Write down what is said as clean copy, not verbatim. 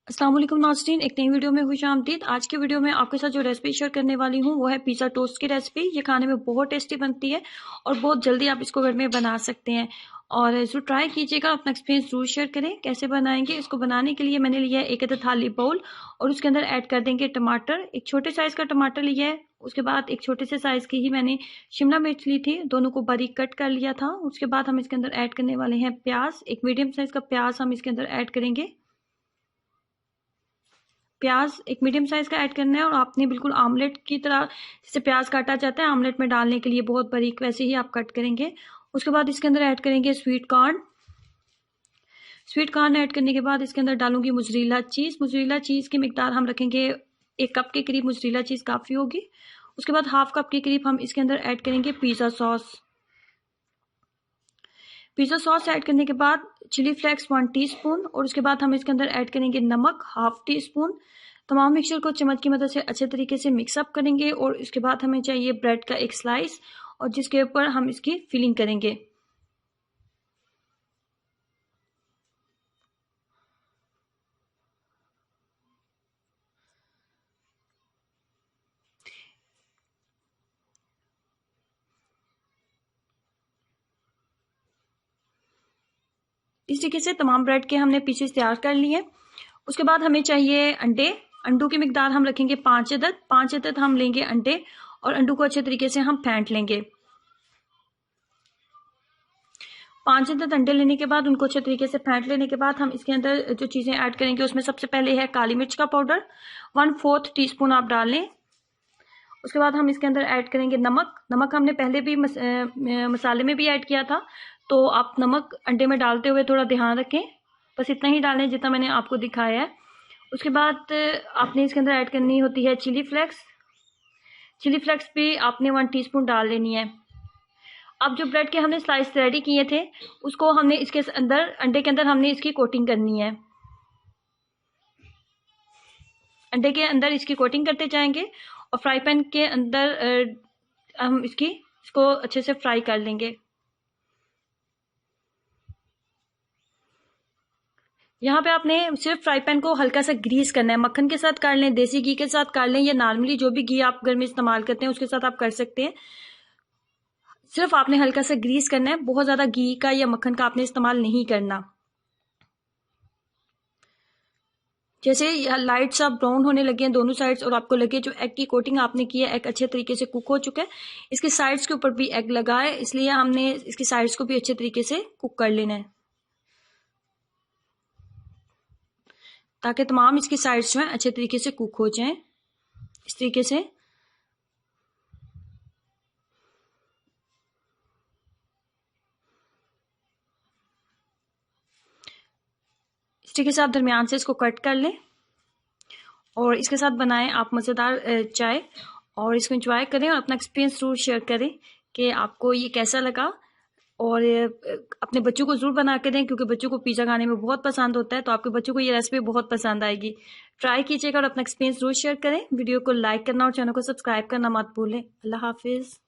अस्सलाम वालेकुम नाज़रीन, एक नई वीडियो में खुशामदीद। आज की वीडियो में आपके साथ जो रेसिपी शेयर करने वाली हूँ वो है पिज़्ज़ा टोस्ट की रेसिपी। ये खाने में बहुत टेस्टी बनती है और बहुत जल्दी आप इसको घर में बना सकते हैं और ज़रूर ट्राई कीजिएगा। अपना एक्सपीरियंस ज़रूर शेयर करें कैसे बनाएंगे। इसको बनाने के लिए मैंने लिया है एक थाली बाउल और उसके अंदर ऐड कर देंगे टमाटर। एक छोटे साइज़ का टमाटर लिया है। उसके बाद एक छोटे से साइज़ की ही मैंने शिमला मिर्च ली थी, दोनों को बारीक कट कर लिया था। उसके बाद हम इसके अंदर ऐड करने वाले हैं प्याज। एक मीडियम साइज़ का प्याज हम इसके अंदर ऐड करेंगे। प्याज एक मीडियम साइज का ऐड करना है और आपने बिल्कुल आमलेट की तरह जैसे प्याज काटा जाता है आमलेट में डालने के लिए बहुत बारीक, वैसे ही आप कट करेंगे। उसके बाद इसके अंदर ऐड करेंगे sweet corn. Sweet corn add करने के बाद इसके अंदर डालूंगी मोज़रेला चीज़। मोज़रेला चीज़ की मिकदार हम रखेंगे 1 कप के करीब। मोज़रेला चीज़ काफ़ी होगी। उसके बाद हाफ कप के करीब हम इसके अंदर ऐड करेंगे pizza sauce. Pizza sauce add करने के बाद चिली फ्लेक्स 1 टीस्पून और उसके बाद हम इसके अंदर ऐड करेंगे नमक हाफ टी स्पून। तमाम मिक्सचर को चम्मच की मदद से अच्छे तरीके से मिक्सअप करेंगे और इसके बाद हमें चाहिए ब्रेड का एक स्लाइस और जिसके ऊपर हम इसकी फिलिंग करेंगे। इस तरीके से तमाम ब्रेड के हमने पीसेस तैयार कर लिए। उसके बाद हमें चाहिए अंडे। अंडों की मिकदार हम रखेंगे 5 अदद। 5 अदद हम लेंगे अंडे और अंडों को अच्छे तरीके से हम फेंट लेंगे। 5 अदद अंडे लेने के बाद उनको अच्छे तरीके से फेंट लेने के बाद हम इसके अंदर जो चीज़ें ऐड करेंगे उसमें सबसे पहले है काली मिर्च का पाउडर 1/4 टीस्पून आप डाल लें। उसके बाद हम इसके अंदर ऐड करेंगे नमक। नमक हमने पहले भी मसाले में भी ऐड किया था, तो आप नमक अंडे में डालते हुए थोड़ा ध्यान रखें। बस इतना ही डालें जितना मैंने आपको दिखाया है। उसके बाद आपने इसके अंदर ऐड करनी होती है चिली फ्लेक्स। चिली फ्लेक्स भी आपने 1 टीस्पून डाल लेनी है। अब जो ब्रेड के हमने स्लाइस रेडी किए थे उसको हमने इसके अंदर अंडे के अंदर हमने इसकी कोटिंग करनी है। अंडे के अंदर इसकी कोटिंग करते जाएंगे और फ्राई पैन के अंदर हम इसको अच्छे से फ्राई कर लेंगे। यहाँ पे आपने सिर्फ फ्राई पैन को हल्का सा ग्रीस करना है। मक्खन के साथ कर लें, देसी घी के साथ कर लें या नॉर्मली जो भी घी आप घर में इस्तेमाल करते हैं उसके साथ आप कर सकते हैं। सिर्फ आपने हल्का सा ग्रीस करना है, बहुत ज्यादा घी का या मक्खन का आपने इस्तेमाल नहीं करना। जैसे लाइट सा ब्राउन होने लगे हैं दोनों साइड्स और आपको लगे जो एग की कोटिंग आपने की है एग अच्छे तरीके से कुक हो चुका है, इसके साइड्स के ऊपर भी एग लगा है, इसलिए हमने इसकी साइड्स को भी अच्छे तरीके से कुक कर लेना है ताकि तमाम इसकी साइड्स जो है अच्छे तरीके से कुक हो जाएं। इस तरीके से आप दरमियान से इसको कट कर लें और इसके साथ बनाएं आप मज़ेदार चाय और इसको एंजॉय करें और अपना एक्सपीरियंस जरूर शेयर करें कि आपको ये कैसा लगा। और अपने बच्चों को जरूर बना के दें क्योंकि बच्चों को पिज़्ज़ा खाने में बहुत पसंद होता है, तो आपके बच्चों को ये रेसिपी बहुत पसंद आएगी। ट्राई कीजिएगा और अपना एक्सपीरियंस जरूर शेयर करें। वीडियो को लाइक करना और चैनल को सब्सक्राइब करना मत भूलें। अल्लाह हाफिज़।